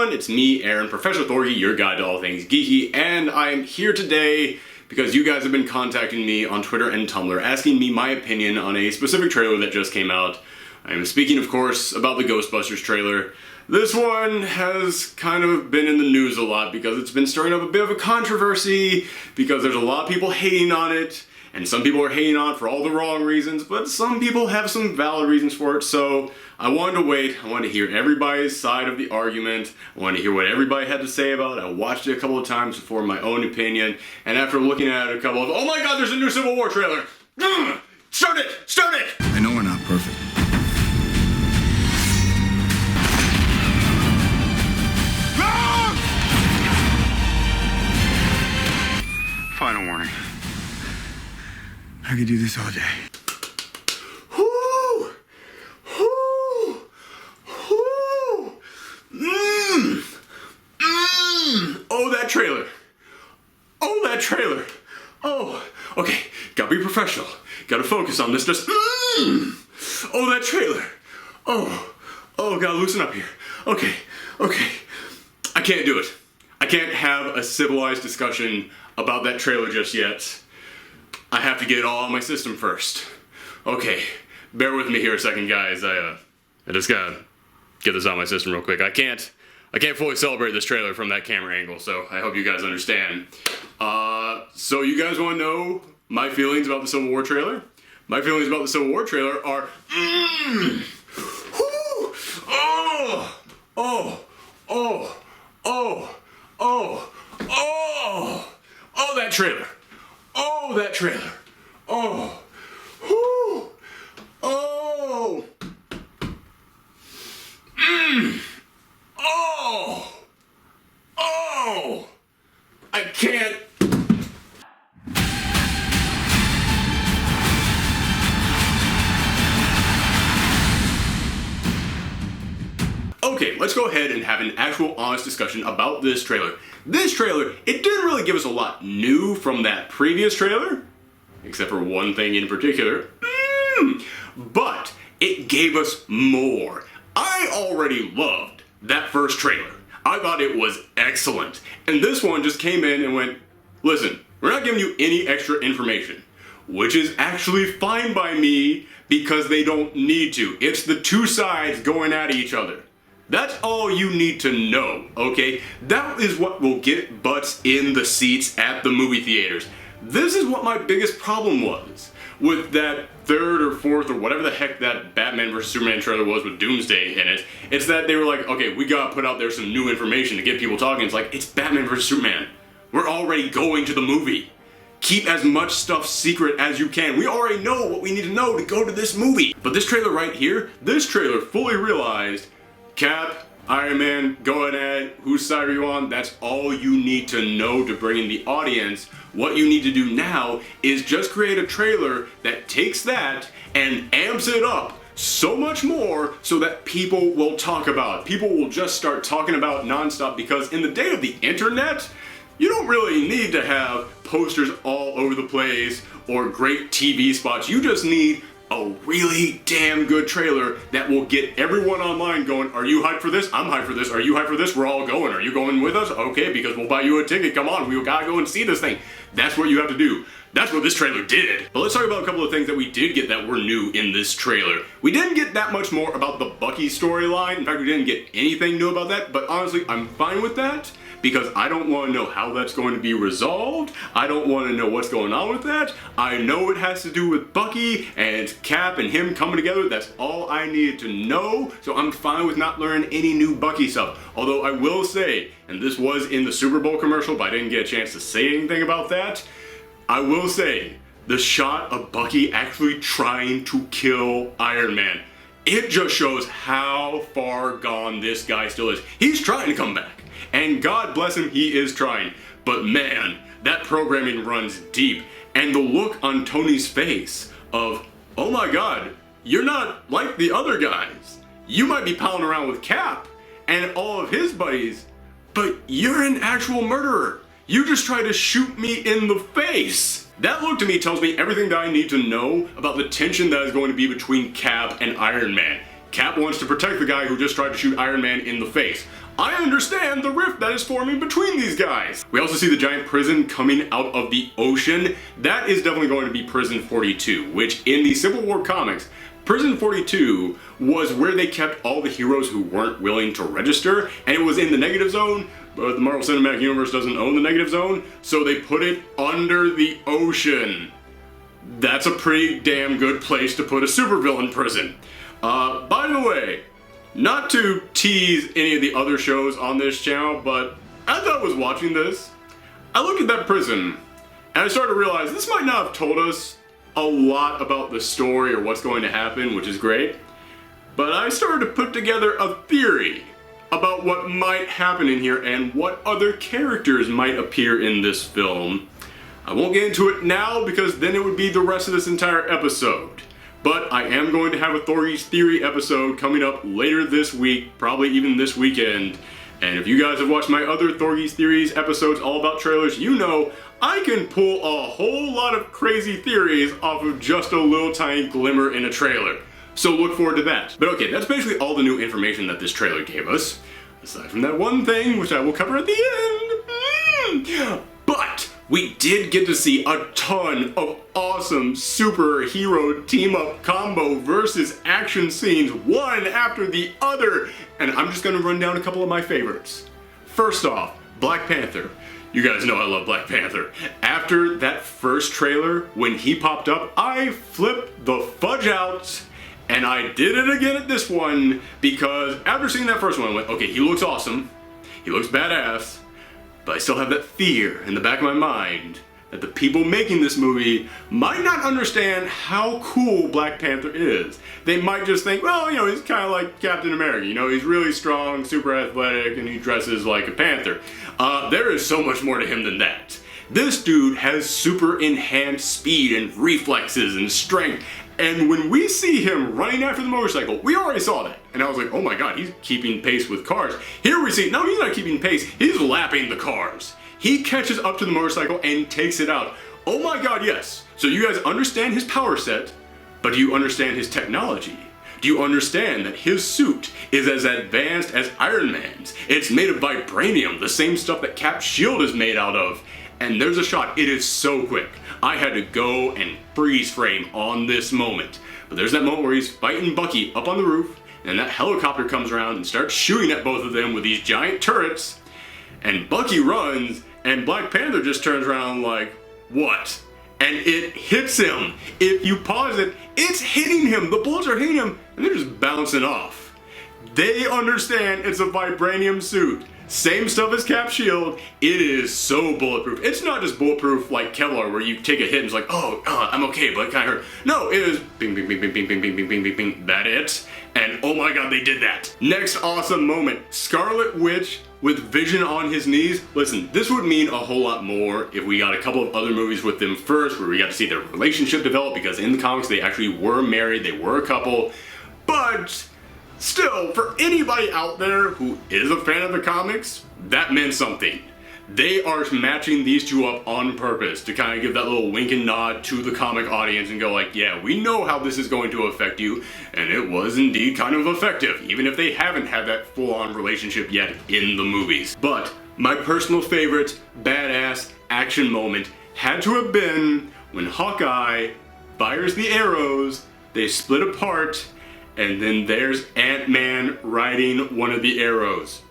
everyone, it's me, Aaron, Professor Thorgi, your guide to all things geeky, and I am here today because you guys have been contacting me on Twitter and Tumblr asking me my opinion on a specific trailer that just came out. I am speaking, of course, about the Ghostbusters trailer. This one has kind of been in the news a lot because it's been stirring up a bit of a controversy because there's a lot of people hating on it, and some people are hating on it for all the wrong reasons, but some people have some valid reasons for it, so I wanted to wait. I wanted to hear everybody's side of the argument. I wanted to hear what everybody had to say about it. I watched it a couple of times to form my own opinion, and after looking at it a couple of, oh my god, there's a new Civil War trailer! Start it! Start it! I know we're not perfect. Final warning. I could do this all day. Whoo! Whoo! Whoo! Oh, that trailer. Oh, that trailer. Oh, okay. Gotta be professional. Gotta focus on this. Just Oh, that trailer. Oh, gotta loosen up here. Okay. I can't do it. I can't have a civilized discussion about that trailer just yet. I have to get it all on my system first. Okay, bear with me here a second, guys. I just gotta get this on my system real quick. I can't fully celebrate this trailer from that camera angle, so I hope you guys understand. So you guys want to know my feelings about the Civil War trailer? My feelings about the Civil War trailer are that trailer. Oh, that trailer. Oh. Whoo. Oh. Oh. I can't. Okay, let's go ahead and have an actual honest discussion about this trailer. This trailer, it didn't really give us a lot new from that previous trailer, except for one thing in particular, but it gave us more. I already loved that first trailer. I thought it was excellent. And this one just came in and went, listen, we're not giving you any extra information, which is actually fine by me because they don't need to. It's the two sides going at each other. That's all you need to know, okay? That is what will get butts in the seats at the movie theaters. This is what my biggest problem was with that third or fourth or whatever the heck that Batman vs. Superman trailer was with Doomsday in it. It's that they were like, okay, we gotta put out there some new information to get people talking. It's like, it's Batman vs. Superman. We're already going to the movie. Keep as much stuff secret as you can. We already know what we need to know to go to this movie. But this trailer right here, this trailer fully realized Cap, Iron Man, going at whose side are you on? That's all you need to know to bring in the audience. What you need to do now is just create a trailer that takes that and amps it up so much more so that people will talk about it. People will just start talking about it nonstop because in the day of the internet, you don't really need to have posters all over the place or great TV spots. You just need a really damn good trailer that will get everyone online going, are you hyped for this? I'm hyped for this. Are you hyped for this? We're all going. Are you going with us? Okay, because we'll buy you a ticket. Come on, we gotta go and see this thing. That's what you have to do. That's what this trailer did. But let's talk about a couple of things that we did get that were new in this trailer. We didn't get that much more about the Bucky storyline. In fact, we didn't get anything new about that, but honestly, I'm fine with that because I don't want to know how that's going to be resolved. I don't want to know what's going on with that. I know it has to do with Bucky and Cap and him coming together. That's all I needed to know, so I'm fine with not learning any new Bucky stuff. Although I will say, and this was in the Super Bowl commercial, but I didn't get a chance to say anything about that, I will say, the shot of Bucky actually trying to kill Iron Man, it just shows how far gone this guy still is. He's trying to come back. And God bless him, he is trying. But man, that programming runs deep. And the look on Tony's face of, oh my god, you're not like the other guys. You might be palling around with Cap and all of his buddies, but you're an actual murderer. You just tried to shoot me in the face. That look to me tells me everything that I need to know about the tension that is going to be between Cap and Iron Man. Cap wants to protect the guy who just tried to shoot Iron Man in the face. I understand the rift that is forming between these guys. We also see the giant prison coming out of the ocean. That is definitely going to be Prison 42, which in the Civil War comics, Prison 42 was where they kept all the heroes who weren't willing to register, and it was in the negative zone, but the Marvel Cinematic Universe doesn't own the negative zone, so they put it under the ocean. That's a pretty damn good place to put a supervillain prison. By the way, not to tease any of the other shows on this channel, but as I was watching this, I looked at that prison, and I started to realize this might not have told us a lot about the story or what's going to happen, which is great, but I started to put together a theory about what might happen in here and what other characters might appear in this film. I won't get into it now because then it would be the rest of this entire episode. But I am going to have a Thorgi's Theory episode coming up later this week, probably even this weekend. And if you guys have watched my other Thorgi's Theories episodes all about trailers, you know I can pull a whole lot of crazy theories off of just a little tiny glimmer in a trailer. So look forward to that. But okay, that's basically all the new information that this trailer gave us. Aside from that one thing, which I will cover at the end. But we did get to see a ton of awesome superhero team-up combo versus action scenes, one after the other. And I'm just gonna run down a couple of my favorites. First off, Black Panther. You guys know I love Black Panther. After that first trailer, when he popped up, I flipped the fudge out. And I did it again at this one because after seeing that first one, I went, okay, he looks awesome. He looks badass. But I still have that fear in the back of my mind that the people making this movie might not understand how cool Black Panther is. They might just think, well, you know, he's kind of like Captain America. You know, he's really strong, super athletic, and he dresses like a panther. There is so much more to him than that. This dude has super enhanced speed and reflexes and strength. And when we see him running after the motorcycle, we already saw that. And I was like, oh my god, he's keeping pace with cars. Here we see, no, he's not keeping pace, he's lapping the cars. He catches up to the motorcycle and takes it out. Oh my god, yes. So you guys understand his power set, but do you understand his technology? Do you understand that his suit is as advanced as Iron Man's? It's made of vibranium, the same stuff that Cap's shield is made out of. And there's a shot, it is so quick. I had to go and freeze frame on this moment. But there's that moment where he's fighting Bucky up on the roof, and that helicopter comes around and starts shooting at both of them with these giant turrets. And Bucky runs, and Black Panther just turns around like, what? And it hits him. If you pause it, it's hitting him. The bullets are hitting him, and they're just bouncing off. They understand it's a vibranium suit. Same stuff as Cap's shield. It is so bulletproof. It's not just bulletproof like Kevlar where you take a hit and it's like, oh, I'm okay, but it kind of hurt. No, it is bing, bing, bing, bing, bing, bing, bing, bing, bing, bing, bing. That it. And oh my god, they did that. Next awesome moment. Scarlet Witch with Vision on his knees. Listen, this would mean a whole lot more if we got a couple of other movies with them first where we got to see their relationship develop, because in the comics they actually were married, they were a couple. But still, for anybody out there who is a fan of the comics, that meant something. They are matching these two up on purpose to kind of give that little wink and nod to the comic audience and go like, yeah, we know how this is going to affect you, and it was indeed kind of effective, even if they haven't had that full-on relationship yet in the movies. But my personal favorite badass action moment had to have been when Hawkeye fires the arrows, they split apart, and then there's Ant-Man riding one of the arrows.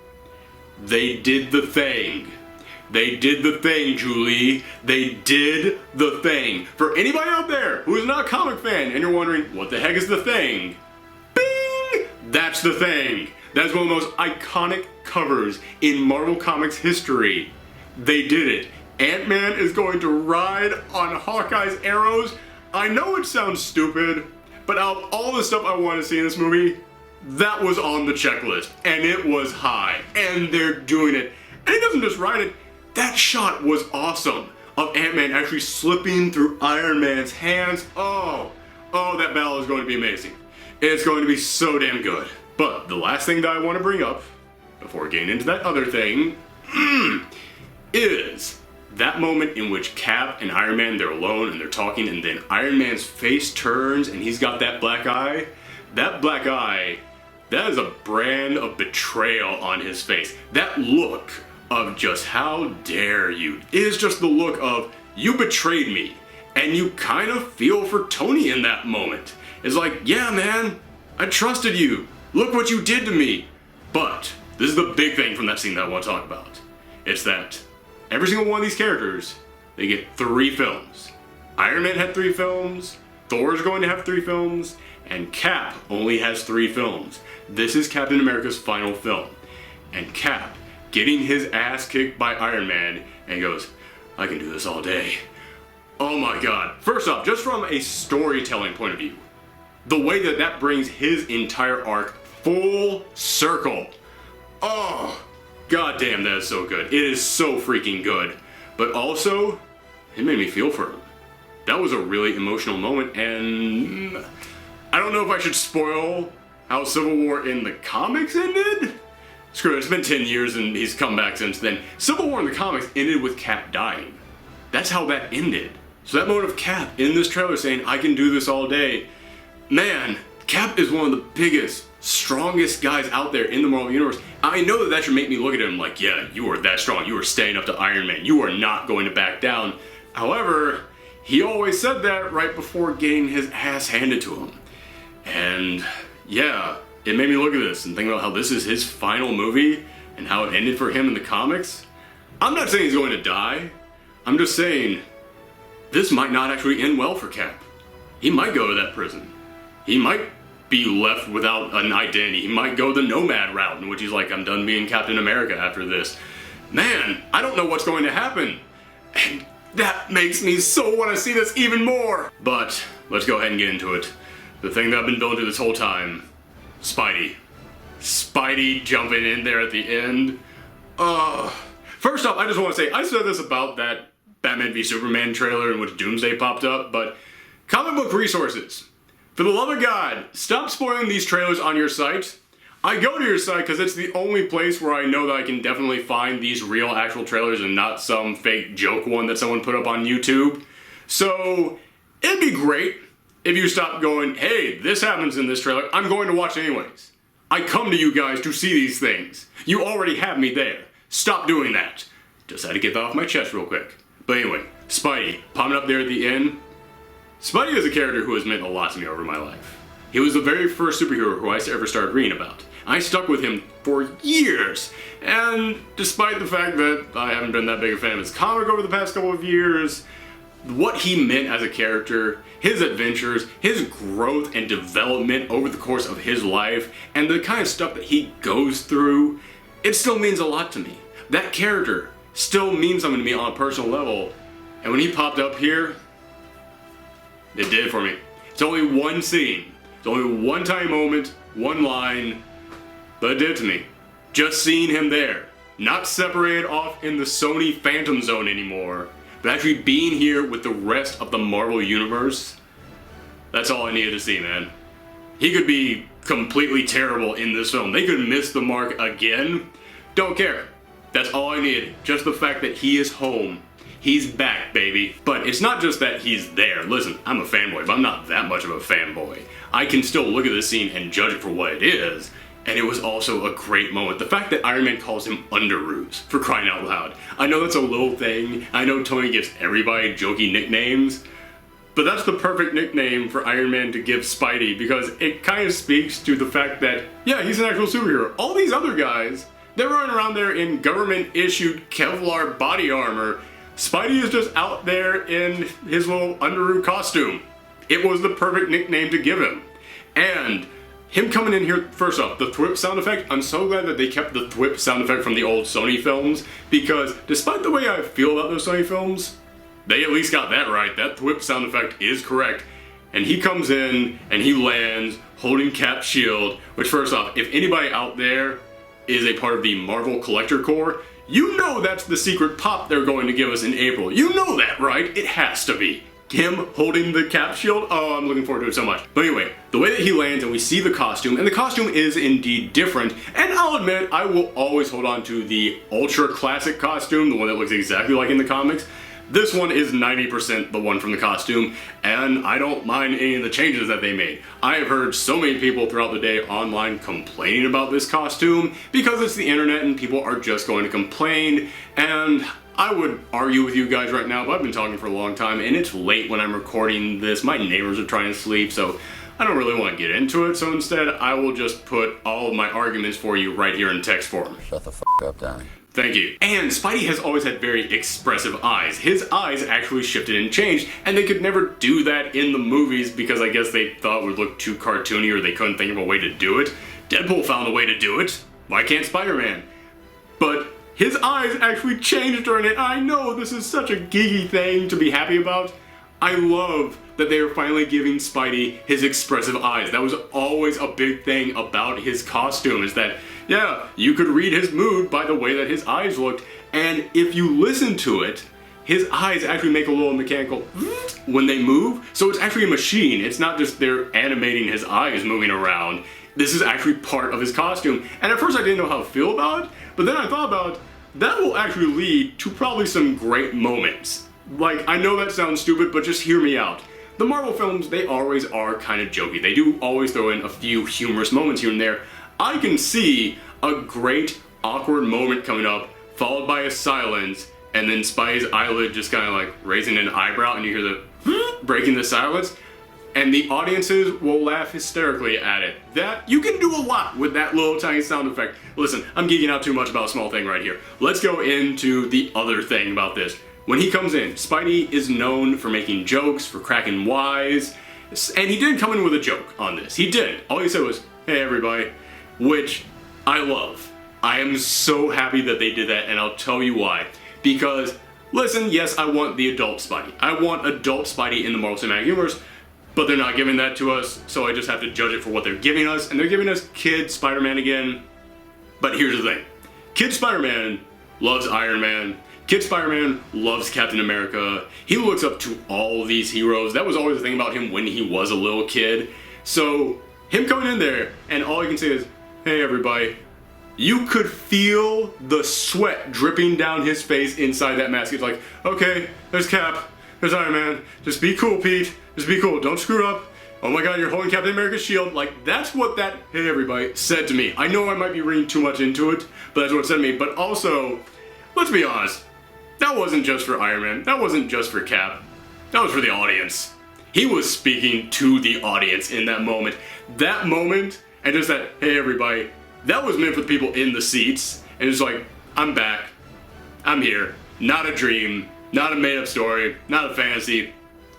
They did the thing. They did the thing, Julie. They did the thing. For anybody out there who is not a comic fan and you're wondering, what the heck is the thing? Bing! That's the thing. That's one of the most iconic covers in Marvel Comics history. They did it. Ant-Man is going to ride on Hawkeye's arrows. I know it sounds stupid, but out of all the stuff I want to see in this movie, that was on the checklist, and it was high, and they're doing it. And he doesn't just ride it, that shot was awesome, of Ant-Man actually slipping through Iron Man's hands. Oh, that battle is going to be amazing. It's going to be so damn good. But the last thing that I want to bring up, before getting into that other thing, is that moment in which Cap and Iron Man, they're alone and they're talking, and then Iron Man's face turns and he's got that black eye. That black eye that is a brand of betrayal on his face. That look of just how dare you is just the look of you betrayed me. And you kind of feel for Tony in that moment. It's like, yeah, man, I trusted you. Look what you did to me. But this is the big thing from that scene that I want to talk about. It's that every single one of these characters, they get 3 films. Iron Man had 3 films, Thor's going to have 3 films, and Cap only has 3 films. This is Captain America's final film. And Cap getting his ass kicked by Iron Man and goes, I can do this all day. Oh my god. First off, just from a storytelling point of view, the way that that brings his entire arc full circle. Oh, goddamn, that is so good. It is so freaking good. But also, it made me feel for him. That was a really emotional moment, and I don't know if I should spoil how Civil War in the comics ended. Screw it, it's been 10 years and he's come back since then. Civil War in the comics ended with Cap dying. That's how that ended. So that moment of Cap in this trailer saying, I can do this all day. Man, Cap is one of the biggest, strongest guys out there in the Marvel Universe. I know that that should make me look at him like, yeah, you are that strong. You are staying up to Iron Man. You are not going to back down. However, he always said that right before getting his ass handed to him. And yeah, it made me look at this and think about how this is his final movie and how it ended for him in the comics. I'm not saying he's going to die. I'm just saying this might not actually end well for Cap. He might go to that prison. He might be left without an identity. He might go the nomad route in which he's like, I'm done being Captain America after this. Man, I don't know what's going to happen. And that makes me so want to see this even more. But let's go ahead and get into it. The thing that I've been building to this whole time, Spidey. Spidey jumping in there at the end. First off, I just want to say, I said this about that Batman v Superman trailer in which Doomsday popped up, but comic book resources. For the love of God, stop spoiling these trailers on your site. I go to your site because it's the only place where I know that I can definitely find these real actual trailers and not some fake joke one that someone put up on YouTube. So it'd be great if you stopped going, hey, this happens in this trailer, I'm going to watch it anyways. I come to you guys to see these things. You already have me there. Stop doing that. Just had to get that off my chest real quick. But anyway, Spidey, popping up there at the end. Spidey is a character who has meant a lot to me over my life. He was the very first superhero who I ever started reading about. I stuck with him for years, and despite the fact that I haven't been that big a fan of his comic over the past couple of years, what he meant as a character, his adventures, his growth and development over the course of his life, and the kind of stuff that he goes through, it still means a lot to me. That character still means something to me on a personal level, and when he popped up here, it did for me. It's only one scene. It's only one tiny moment, one line, but it did to me. Just seeing him there. Not separated off in the Sony Phantom Zone anymore, but actually being here with the rest of the Marvel Universe. That's all I needed to see, man. He could be completely terrible in this film. They could miss the mark again. Don't care. That's all I needed. Just the fact that he is home. He's back, baby. But it's not just that he's there. Listen, I'm a fanboy, but I'm not that much of a fanboy. I can still look at this scene and judge it for what it is, and it was also a great moment. The fact that Iron Man calls him Underoos, for crying out loud. I know that's a little thing. I know Tony gives everybody jokey nicknames, but that's the perfect nickname for Iron Man to give Spidey because it kind of speaks to the fact that, yeah, he's an actual superhero. All these other guys, they're running around there in government-issued Kevlar body armor. Spidey is just out there in his little Underoos costume. It was the perfect nickname to give him. And him coming in here, first off, the thwip sound effect, I'm so glad that they kept the thwip sound effect from the old Sony films, because despite the way I feel about those Sony films, they at least got that right. That thwip sound effect is correct. And he comes in, and he lands, holding Cap's shield, which first off, if anybody out there is a part of the Marvel Collector Corps, you know that's the secret pop they're going to give us in April. You know that, right? It has to be. Him holding the Cap shield, oh, I'm looking forward to it so much. But anyway, the way that he lands and we see the costume, and the costume is indeed different, and I'll admit, I will always hold on to the ultra classic costume, the one that looks exactly like in the comics, This one is 90% the one from the costume, and I don't mind any of the changes that they made. I have heard so many people throughout the day online complaining about this costume because it's the internet and people are just going to complain, and I would argue with you guys right now, but I've been talking for a long time and it's late when I'm recording this. My neighbors are trying to sleep, so I don't really want to get into it, so instead I will just put all of my arguments for you right here in text form. Shut the f*** up, Donnie. Thank you. And Spidey has always had very expressive eyes. His eyes actually shifted and changed, and they could never do that in the movies because I guess they thought it would look too cartoony or they couldn't think of a way to do it. Deadpool found a way to do it. Why can't Spider-Man? But his eyes actually changed during it. I know this is such a geeky thing to be happy about. I love that they are finally giving Spidey his expressive eyes. That was always a big thing about his costume, is that, yeah, you could read his mood by the way that his eyes looked, and if you listen to it, his eyes actually make a little mechanical when they move, so it's actually a machine. It's not just they're animating his eyes moving around. This is actually part of his costume, and at first I didn't know how to feel about it, but then I thought about, that will actually lead to probably some great moments. Like, I know that sounds stupid, but just hear me out. The Marvel films, they always are kind of jokey. They do always throw in a few humorous moments here and there. I can see a great awkward moment coming up, followed by a silence, and then Spidey's eyelid just kind of like raising an eyebrow, and you hear the breaking the silence, and the audiences will laugh hysterically at it. That, you can do a lot with that little tiny sound effect. Listen, I'm geeking out too much about a small thing right here. Let's go into the other thing about this. When he comes in, Spidey is known for making jokes, for cracking wise, and he didn't come in with a joke on this. He didn't. All he said was, "Hey everybody," which I love. I am so happy that they did that, and I'll tell you why. Because, listen, yes, I want the adult Spidey. I want adult Spidey in the Marvel Cinematic Universe, but they're not giving that to us, so I just have to judge it for what they're giving us, and they're giving us Kid Spider-Man again. But here's the thing. Kid Spider-Man loves Iron Man. Kid Spider-Man loves Captain America. He looks up to all these heroes. That was always the thing about him when he was a little kid. So, him coming in there, and all he can say is, "Hey everybody," you could feel the sweat dripping down his face inside that mask. It's like, okay, there's Cap, there's Iron Man, just be cool, Pete, just be cool, don't screw up. Oh my god, you're holding Captain America's shield. Like, that's what that, "Hey everybody," said to me. I know I might be reading too much into it, but that's what it said to me. But also, let's be honest, that wasn't just for Iron Man, that wasn't just for Cap, that was for the audience. He was speaking to the audience in that moment. That moment, and just that, "Hey everybody," that was meant for the people in the seats. And it's like, I'm back, I'm here, not a dream, not a made up story, not a fantasy,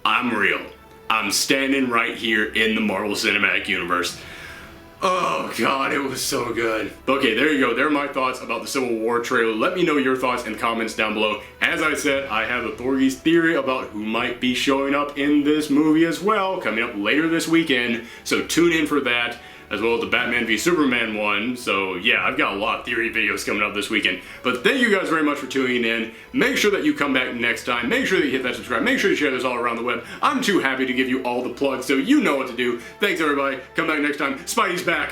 I'm real. I'm standing right here in the Marvel Cinematic Universe. Oh god, it was so good. Okay, there you go. There are my thoughts about the Civil War trailer. Let me know your thoughts and comments down below. As I said, I have a Thorgi's theory about who might be showing up in this movie as well, coming up later this weekend. So tune in for that, as well as the Batman v Superman one. So yeah, I've got a lot of theory videos coming up this weekend. But thank you guys very much for tuning in. Make sure that you come back next time. Make sure that you hit that subscribe. Make sure you share this all around the web. I'm too happy to give you all the plugs, so you know what to do. Thanks everybody. Come back next time. Spidey's back.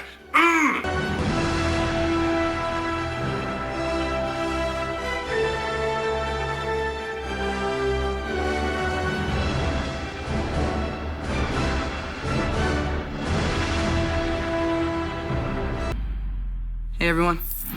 Hey everyone.